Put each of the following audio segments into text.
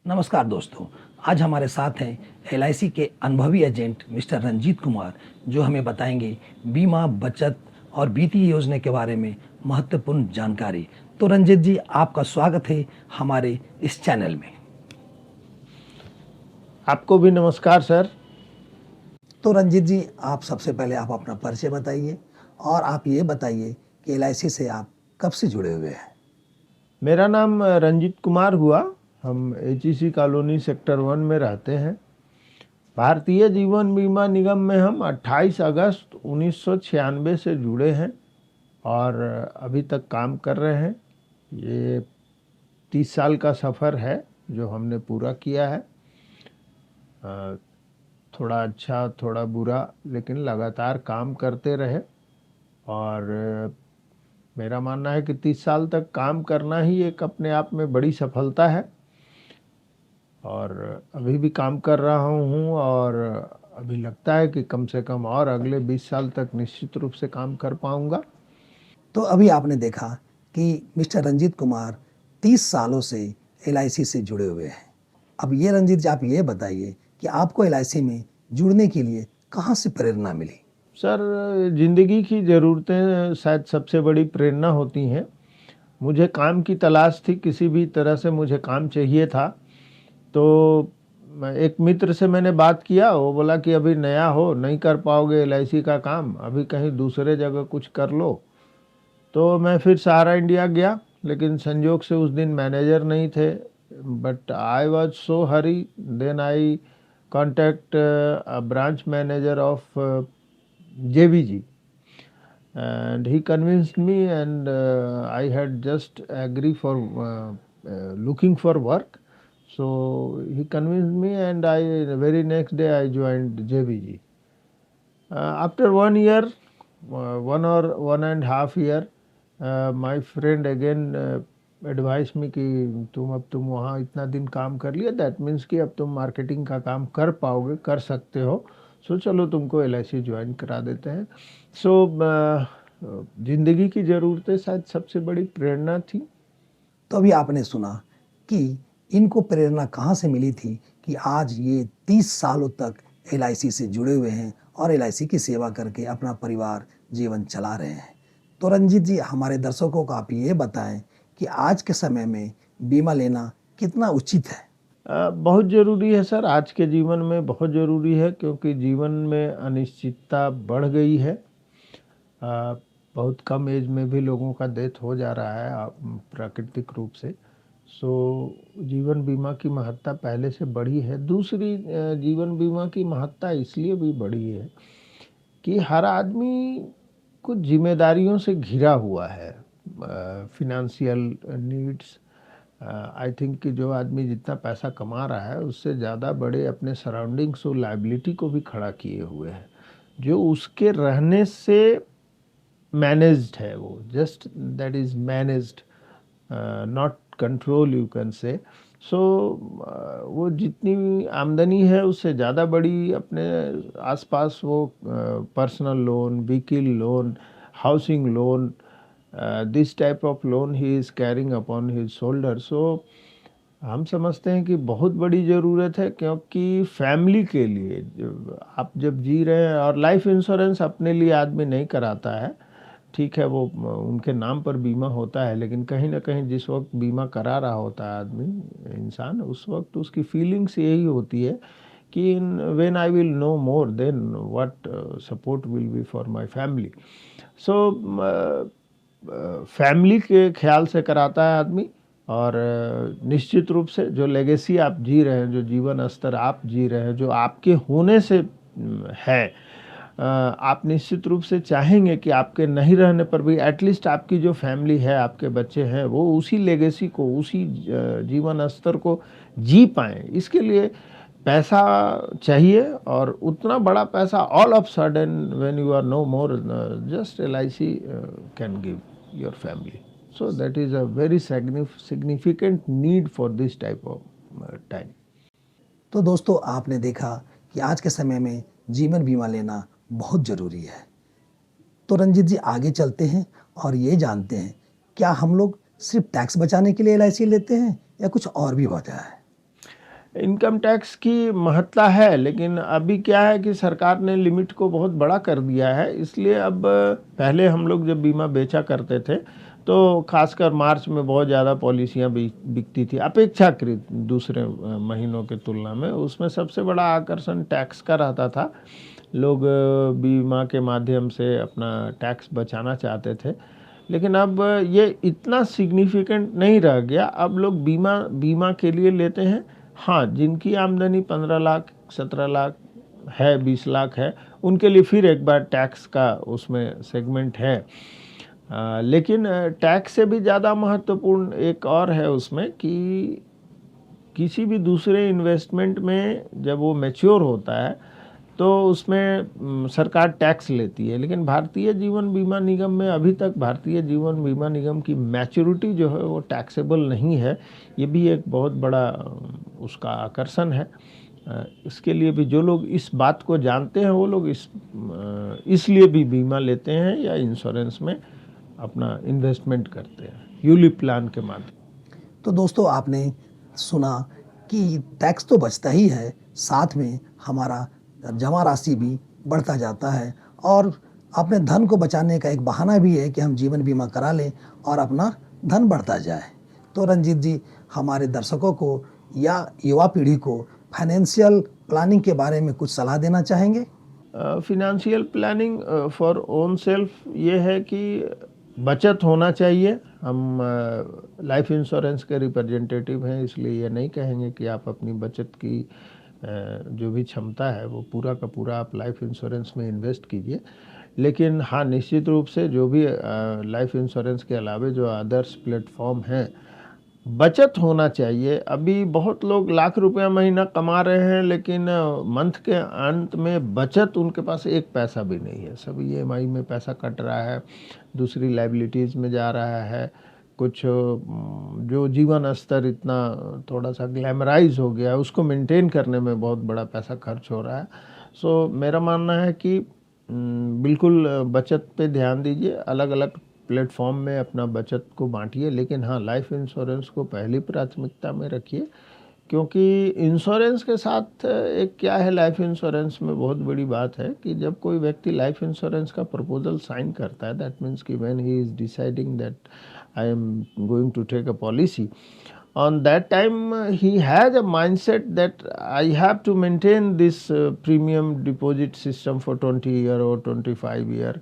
नमस्कार दोस्तों। आज हमारे साथ हैं एलआईसी के अनुभवी एजेंट मिस्टर रंजीत कुमार, जो हमें बताएंगे बीमा, बचत और वित्तीय योजना के बारे में महत्वपूर्ण जानकारी। तो रंजीत जी, आपका स्वागत है हमारे इस चैनल में। आपको भी नमस्कार सर। तो रंजीत जी, आप सबसे पहले आप अपना परिचय बताइए और आप ये बताइए कि एलआईसी से आप कब से जुड़े हुए हैं। मेरा नाम रंजीत कुमार हुआ। हम एचईसी कॉलोनी सेक्टर 1 में रहते हैं। भारतीय जीवन बीमा निगम में हम 28 अगस्त 1996 से जुड़े हैं और अभी तक काम कर रहे हैं। ये 30 साल का सफ़र है जो हमने पूरा किया है। थोड़ा अच्छा थोड़ा बुरा, लेकिन लगातार काम करते रहे और मेरा मानना है कि 30 साल तक काम करना ही एक अपने आप में बड़ी सफलता है और अभी भी काम कर रहा हूँ और अभी लगता है कि कम से कम और अगले 20 साल तक निश्चित रूप से काम कर पाऊँगा। तो अभी आपने देखा कि मिस्टर रंजीत कुमार 30 सालों से एलआईसी से जुड़े हुए हैं। अब ये रंजीत जी, आप ये बताइए कि आपको एलआईसी में जुड़ने के लिए कहाँ से प्रेरणा मिली। सर, ज़िंदगी की ज़रूरतें शायद सबसे बड़ी प्रेरणा होती हैं। मुझे काम की तलाश थी, किसी भी तरह से मुझे काम चाहिए था। तो एक मित्र से मैंने बात किया, वो बोला कि अभी नया हो, नहीं कर पाओगे एलआईसी का काम, अभी कहीं दूसरे जगह कुछ कर लो। तो मैं फिर सहारा इंडिया गया, लेकिन संजोग से उस दिन मैनेजर नहीं थे। But I was so hurry, then I contact branch manager of JVG and he convinced me and I had just agree for looking for work. So he convinced me and I very next day I joined JVG. After 1 year, 1.5 year, my friend again advised me कि तुम वहाँ इतना दिन काम कर लिया, that means कि अब तुम मार्केटिंग का काम कर पाओगे, कर सकते हो। सो चलो तुमको LIC ज्वाइन करा देते हैं। सो ज़िंदगी की ज़रूरतें शायद सबसे बड़ी प्रेरणा थी। तो अभी आपने सुना कि इनको प्रेरणा कहाँ से मिली थी कि आज ये 30 सालों तक एलआईसी से जुड़े हुए हैं और एलआईसी की सेवा करके अपना परिवार जीवन चला रहे हैं। तो रंजीत जी, हमारे दर्शकों को आप ये बताएं कि आज के समय में बीमा लेना कितना उचित है। बहुत ज़रूरी है सर, आज के जीवन में बहुत ज़रूरी है, क्योंकि जीवन में अनिश्चितता बढ़ गई है। बहुत कम एज में भी लोगों का डेथ हो जा रहा है प्राकृतिक रूप से। सो जीवन बीमा की महत्ता पहले से बढ़ी है। दूसरी, जीवन बीमा की महत्ता इसलिए भी बढ़ी है कि हर आदमी कुछ जिम्मेदारियों से घिरा हुआ है। फिनेंशियल नीड्स, आई थिंक कि जो आदमी जितना पैसा कमा रहा है उससे ज़्यादा बड़े अपने सराउंडिंग्स और लाइबिलिटी को भी खड़ा किए हुए है, जो उसके रहने से मैनेज्ड है। वो just that is managed, not control, you can say. So वो जितनी आमदनी है उससे ज़्यादा बड़ी अपने आसपास वो personal loan, vehicle loan, housing loan, this type of loan he is carrying upon his shoulder. So हम समझते हैं कि बहुत बड़ी ज़रूरत है, क्योंकि फैमिली के लिए आप जब जी रहे हैं, और लाइफ इंश्योरेंस अपने लिए आदमी नहीं कराता है, ठीक है, वो उनके नाम पर बीमा होता है, लेकिन कहीं ना कहीं जिस वक्त बीमा करा रहा होता है आदमी, इंसान, उस वक्त उसकी फीलिंग्स यही होती है कि when I will no more then what support will be for my family. So family के ख्याल से कराता है आदमी। और निश्चित रूप से जो लेगेसी आप जी रहे हैं, जो जीवन स्तर आप जी रहे हैं, जो आपके होने से है, आप निश्चित रूप से चाहेंगे कि आपके नहीं रहने पर भी एटलीस्ट आपकी जो फैमिली है, आपके बच्चे हैं, वो उसी लेगेसी को, उसी जीवन स्तर को जी पाएँ। इसके लिए पैसा चाहिए, और उतना बड़ा पैसा all of sudden when you are no more, just LIC can give your family. So that is a very significant need for this type of time. तो दोस्तों, आपने देखा कि आज के समय में जीवन बीमा लेना बहुत ज़रूरी है। तो रंजीत जी, आगे चलते हैं और ये जानते हैं, क्या हम लोग सिर्फ टैक्स बचाने के लिए एलआईसी लेते हैं या कुछ और भी वजह है। इनकम टैक्स की महत्ता है, लेकिन अभी क्या है कि सरकार ने लिमिट को बहुत बड़ा कर दिया है, इसलिए अब पहले हम लोग जब बीमा बेचा करते थे तो खासकर मार्च में बहुत ज़्यादा पॉलिसियाँ बिकती थी अपेक्षाकृत दूसरे महीनों के तुलना में। उसमें सबसे बड़ा आकर्षण टैक्स का रहता था। लोग बीमा के माध्यम से अपना टैक्स बचाना चाहते थे, लेकिन अब ये इतना सिग्निफिकेंट नहीं रह गया। अब लोग बीमा के लिए लेते हैं। हाँ, जिनकी आमदनी 15 लाख 17 लाख है, 20 लाख है, उनके लिए फिर एक बार टैक्स का उसमें सेगमेंट है। लेकिन टैक्स से भी ज़्यादा महत्वपूर्ण एक और है उसमें कि किसी भी दूसरे इन्वेस्टमेंट में जब वो मैच्योर होता है तो उसमें सरकार टैक्स लेती है, लेकिन भारतीय जीवन बीमा निगम में अभी तक भारतीय जीवन बीमा निगम की मैच्योरिटी जो है वो टैक्सेबल नहीं है। ये भी एक बहुत बड़ा उसका आकर्षण है। इसके लिए भी जो लोग इस बात को जानते हैं वो लोग इसलिए भी बीमा लेते हैं या इंश्योरेंस में अपना इन्वेस्टमेंट करते हैं यूलिप प्लान के माध्यम। तो दोस्तों, आपने सुना कि टैक्स तो बचता ही है, साथ में हमारा जमा राशि भी बढ़ता जाता है, और अपने धन को बचाने का एक बहाना भी है कि हम जीवन बीमा करा लें और अपना धन बढ़ता जाए। तो रंजीत जी, हमारे दर्शकों को या युवा पीढ़ी को फाइनेंशियल प्लानिंग के बारे में कुछ सलाह देना चाहेंगे? Financial planning for own self ये है कि बचत होना चाहिए। हम लाइफ इंश्योरेंस के रिप्रेजेंटेटिव हैं, इसलिए ये नहीं कहेंगे कि आप अपनी बचत की जो भी क्षमता है वो पूरा का पूरा आप लाइफ इंश्योरेंस में इन्वेस्ट कीजिए। लेकिन हाँ, निश्चित रूप से जो भी लाइफ इंश्योरेंस के अलावा जो अदर्स प्लेटफॉर्म हैं, बचत होना चाहिए। अभी बहुत लोग लाख रुपया महीना कमा रहे हैं, लेकिन मंथ के अंत में बचत उनके पास एक पैसा भी नहीं है। सब ईएमआई में पैसा कट रहा है, दूसरी लाइबिलिटीज़ में जा रहा है। कुछ जो जीवन स्तर इतना थोड़ा सा ग्लैमराइज हो गया है, उसको मेंटेन करने में बहुत बड़ा पैसा खर्च हो रहा है। सो मेरा मानना है कि बिल्कुल बचत पे ध्यान दीजिए, अलग अलग प्लेटफॉर्म में अपना बचत को बांटिए, लेकिन हाँ, लाइफ इंश्योरेंस को पहली प्राथमिकता में रखिए। क्योंकि इंश्योरेंस के साथ एक क्या है, लाइफ इंश्योरेंस में बहुत बड़ी बात है कि जब कोई व्यक्ति लाइफ इंश्योरेंस का प्रपोजल साइन करता है, दैट मीन्स कि when he is deciding that I am going to take a policy, on that time he has a mindset that I have to maintain this premium deposit system for 20 year or 25 year,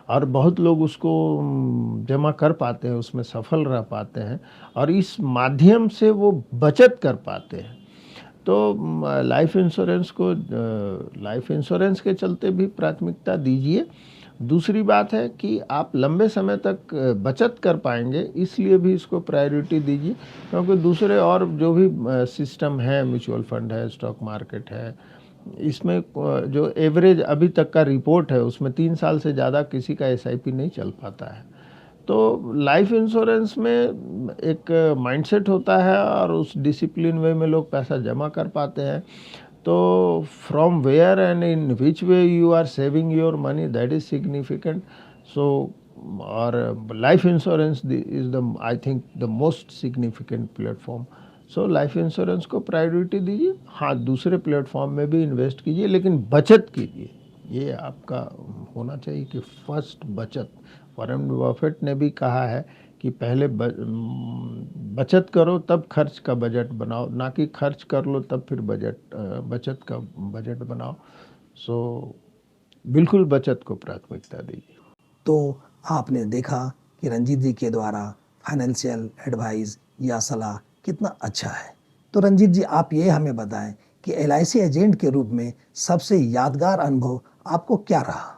और बहुत लोग उसको जमा कर पाते हैं, उसमें सफल रह पाते हैं और इस माध्यम से वो बचत कर पाते हैं। तो लाइफ इंश्योरेंस को लाइफ इंश्योरेंस के चलते भी प्राथमिकता दीजिए। दूसरी बात है कि आप लंबे समय तक बचत कर पाएंगे, इसलिए भी इसको प्रायोरिटी दीजिए। क्योंकि दूसरे और जो भी सिस्टम है, म्यूचुअल फंड है, स्टॉक मार्केट है, इसमें जो एवरेज अभी तक का रिपोर्ट है उसमें 3 साल से ज़्यादा किसी का एसआईपी नहीं चल पाता है। तो लाइफ इंश्योरेंस में एक माइंडसेट होता है और उस डिसिप्लिन वे में लोग पैसा जमा कर पाते हैं। तो from where and in which way you are saving your money, that is significant. So और life insurance is the I think the most significant platform. So life insurance को प्रायोरिटी दीजिए। हाँ, दूसरे प्लेटफॉर्म में भी इन्वेस्ट कीजिए, लेकिन बचत कीजिए। ये आपका होना चाहिए कि फर्स्ट बचत। वॉरेन बफेट ने भी कहा है कि पहले बचत करो तब खर्च का बजट बनाओ, ना कि खर्च कर लो तब फिर बचत का बजट बनाओ। सो बिल्कुल बचत को प्राथमिकता दीजिए। तो आपने देखा कि रंजीत जी के द्वारा फाइनेंशियल एडवाइस या सलाह कितना अच्छा है। तो रंजीत जी, आप ये हमें बताएं कि एलआईसी एजेंट के रूप में सबसे यादगार अनुभव आपको क्या रहा?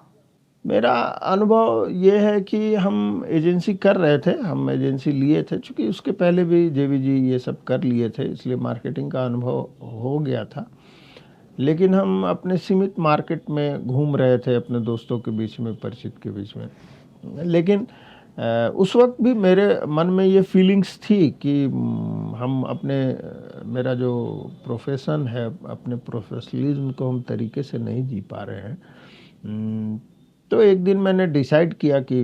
मेरा अनुभव ये है कि हम एजेंसी कर रहे थे, हम एजेंसी लिए थे, चूँकि उसके पहले भी जेबी जी ये सब कर लिए थे, इसलिए मार्केटिंग का अनुभव हो गया था। लेकिन हम अपने सीमित मार्केट में घूम रहे थे, अपने दोस्तों के बीच में, परिचित के बीच में। लेकिन उस वक्त भी मेरे मन में ये फीलिंग्स थी कि हम अपने मेरा जो प्रोफेशन है, अपने प्रोफेशनलिज्म को हम तरीके से नहीं जी पा रहे हैं। तो एक दिन मैंने डिसाइड किया कि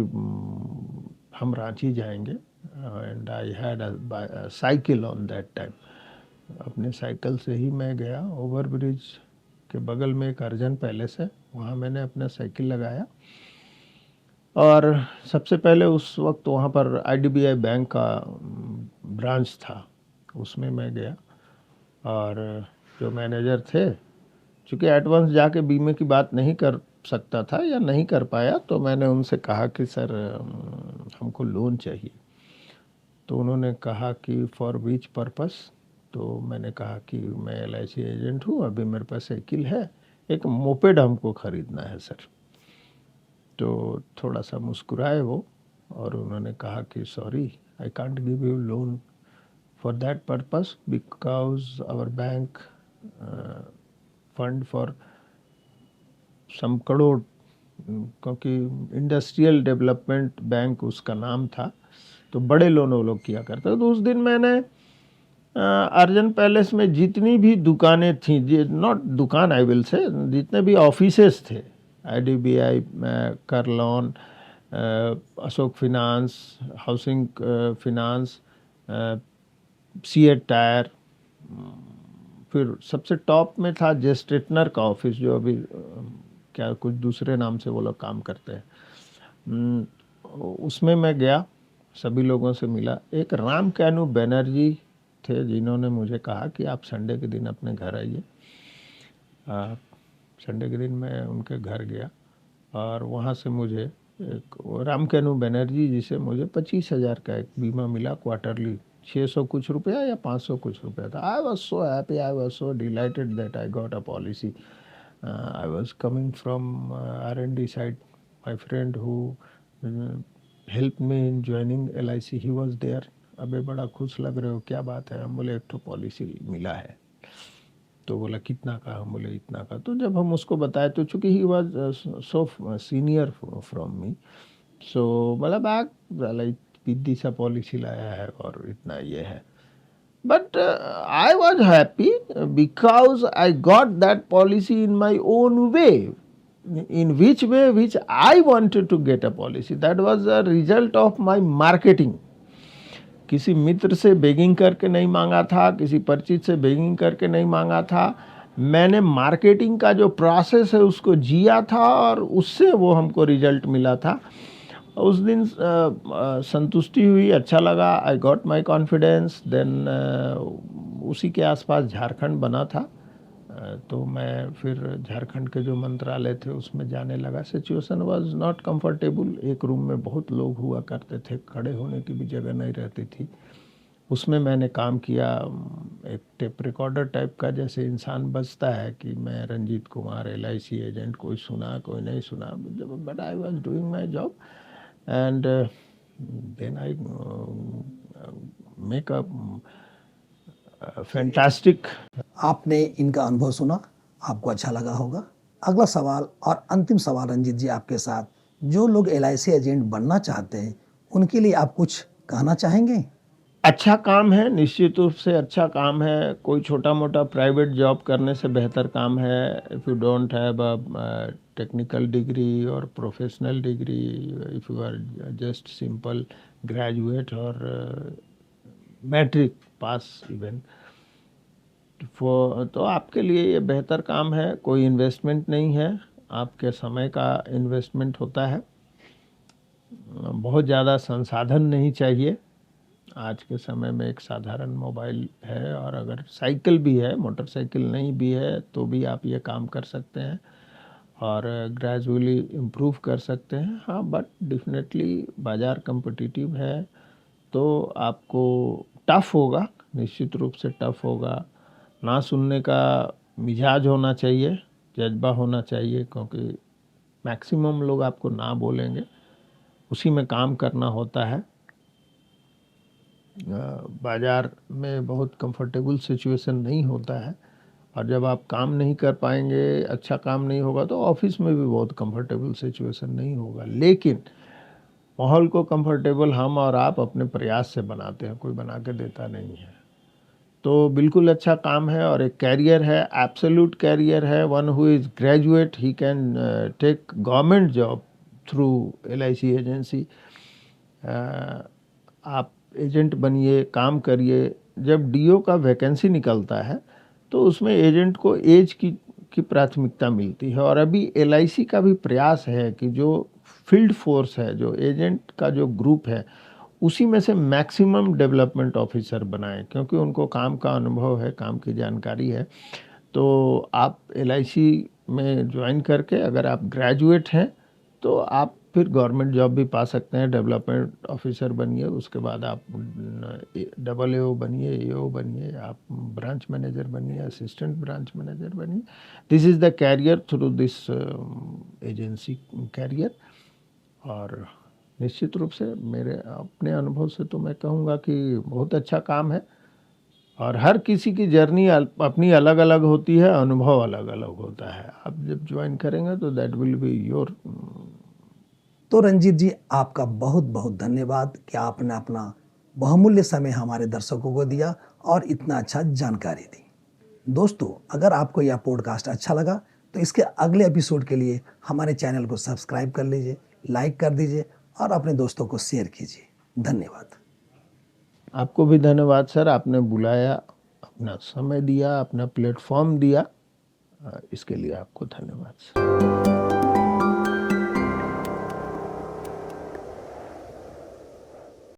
हम रांची जाएंगे, and I had a cycle on that time. अपने साइकिल से ही मैं गया। ओवर ब्रिज के बगल में एक अर्जन पैलेस है, वहाँ मैंने अपना साइकिल लगाया और सबसे पहले उस वक्त वहाँ पर आईडीबीआई बैंक का ब्रांच था, उसमें मैं गया। और जो मैनेजर थे, चूँकि एडवांस जाके बीमे की बात नहीं कर सकता था या नहीं कर पाया, तो मैंने उनसे कहा कि सर हमको लोन चाहिए। तो उन्होंने कहा कि फॉर विच पर्पस। तो मैंने कहा कि मैं एलआईसी एजेंट हूँ, अभी मेरे पास साइकिल है, एक मोपेड हमको ख़रीदना है सर। तो थोड़ा सा मुस्कुराए वो और उन्होंने कहा कि sorry, I can't give you loan for that purpose because our bank fund for some crore, क्योंकि इंडस्ट्रियल डेवलपमेंट बैंक उसका नाम था, तो बड़े लोन वो लोग किया करते। तो उस दिन मैंने अर्जन पैलेस में जितनी भी दुकानें थी, नॉट दुकान आई विल से, जितने भी ऑफिसेस थे, आईडीबीआई, करलोन, Ashok finance, housing finance, CEAT tyre, फिर सबसे टॉप में था जेस्टेटनर का ऑफिस, जो अभी क्या कुछ दूसरे नाम से वो लोग काम करते हैं। उसमें मैं गया, सभी लोगों से मिला। एक राम कैनू बनर्जी थे जिन्होंने मुझे कहा कि आप संडे के दिन अपने घर आइए। संडे के दिन मैं उनके घर गया और वहाँ से मुझे एक राम कैनू बनर्जी जी से मुझे 25,000 का एक बीमा मिला क्वार्टरली, 600 कुछ रुपया या 500 कुछ रुपया था। I was so happy, I was so delighted that I got a policy. I was coming from R&D side, my friend who help me in joining LIC, he was there. अबे बड़ा खुश लग रहे हो, क्या बात है? हम बोले एक तो पॉलिसी मिला है। तो बोला कितना का? हम बोले इतना का। तो जब हम उसको बताए, तो चूंकि he was so senior from me, so बोला बैग पिद्दी सा पॉलिसी लाया है और इतना ये है। But I was happy because I got that policy in my own way, in which way which I wanted to get a policy. That was a result of my marketing. किसी मित्र से begging करके नहीं मांगा था, किसी परिचित से begging करके नहीं मांगा था। मैंने मार्केटिंग का जो प्रोसेस है उसको जिया था और उससे वो हमको रिजल्ट मिला था। उस दिन संतुष्टि हुई, अच्छा लगा, I got my confidence. Then उसी के आसपास झारखंड बना था, तो मैं फिर झारखंड के जो मंत्रालय थे उसमें जाने लगा। सिचुएशन वाज नॉट कंफर्टेबल, एक रूम में बहुत लोग हुआ करते थे, खड़े होने की भी जगह नहीं रहती थी। उसमें मैंने काम किया, एक टेप रिकॉर्डर टाइप का, जैसे इंसान बजता है कि मैं रंजीत कुमार LIC एजेंट, कोई सुना कोई नहीं सुना, but I was doing my job. And then I make a fantastic. आपने इनका अनुभव सुना, आपको अच्छा लगा होगा। अगला सवाल और अंतिम सवाल रंजीत जी आपके साथ, जो लोग LIC एजेंट बनना चाहते हैं उनके लिए आप कुछ कहना चाहेंगे? अच्छा काम है, निश्चित रूप से अच्छा काम है। कोई छोटा मोटा प्राइवेट जॉब करने से बेहतर काम है। If you don't have a technical degree और professional degree, if you are just simple graduate और मैट्रिक पास इवन, तो आपके लिए ये बेहतर काम है। कोई इन्वेस्टमेंट नहीं है, आपके समय का इन्वेस्टमेंट होता है। बहुत ज़्यादा संसाधन नहीं चाहिए। आज के समय में एक साधारण मोबाइल है, और अगर साइकिल भी है, मोटरसाइकिल नहीं भी है, तो भी आप ये काम कर सकते हैं और ग्रेजुअली इम्प्रूव कर सकते हैं। हाँ, बट डेफिनेटली बाज़ार कम्पिटिटिव है, तो आपको टफ़ होगा, निश्चित रूप से टफ़ होगा। ना सुनने का मिजाज होना चाहिए, जज्बा होना चाहिए, क्योंकि मैक्सिमम लोग आपको ना बोलेंगे, उसी में काम करना होता है। बाज़ार में बहुत कंफर्टेबल सिचुएशन नहीं होता है, और जब आप काम नहीं कर पाएंगे, अच्छा काम नहीं होगा, तो ऑफिस में भी बहुत कंफर्टेबल सिचुएशन नहीं होगा। लेकिन माहौल को कंफर्टेबल हम और आप अपने प्रयास से बनाते हैं, कोई बना के देता नहीं है। तो बिल्कुल अच्छा काम है और एक कैरियर है, एब्सोल्यूट कैरियर है। One who is graduate, he can take government job through LIC agency. आप एजेंट बनिए, काम करिए, जब डीओ का वैकेंसी निकलता है तो उसमें एजेंट को एज की प्राथमिकता मिलती है। और अभी एलआईसी का भी प्रयास है कि जो फील्ड फोर्स है, जो एजेंट का जो ग्रुप है, उसी में से मैक्सिमम डेवलपमेंट ऑफिसर बनाएं, क्योंकि उनको काम का अनुभव है, काम की जानकारी है। तो आप एलआईसी में ज्वाइन करके अगर आप ग्रेजुएट हैं तो आप फिर गवर्नमेंट जॉब भी पा सकते हैं। डेवलपमेंट ऑफिसर बनिए, उसके बाद आप डबल एओ बनिए, एओ बनिए, आप ब्रांच मैनेजर बनिए, असिस्टेंट ब्रांच मैनेजर बनिए। This is the career through this agency career. और निश्चित रूप से मेरे अपने अनुभव से तो मैं कहूँगा कि बहुत अच्छा काम है। और हर किसी की जर्नी अपनी अलग अलग होती है, अनुभव अलग अलग होता है। आप जब ज्वाइन करेंगे तो दैट विल बी योर। तो रंजीत जी, आपका बहुत बहुत धन्यवाद कि आपने अपना बहुमूल्य समय हमारे दर्शकों को दिया और इतना अच्छा जानकारी दी। दोस्तों, अगर आपको यह पॉडकास्ट अच्छा लगा तो इसके अगले एपिसोड के लिए हमारे चैनल को सब्सक्राइब कर लीजिए, लाइक कर दीजिए और अपने दोस्तों को शेयर कीजिए। धन्यवाद। आपको भी धन्यवाद सर, आपने बुलाया, अपना समय दिया, अपना प्लेटफॉर्म दिया, इसके लिए आपको धन्यवाद सर।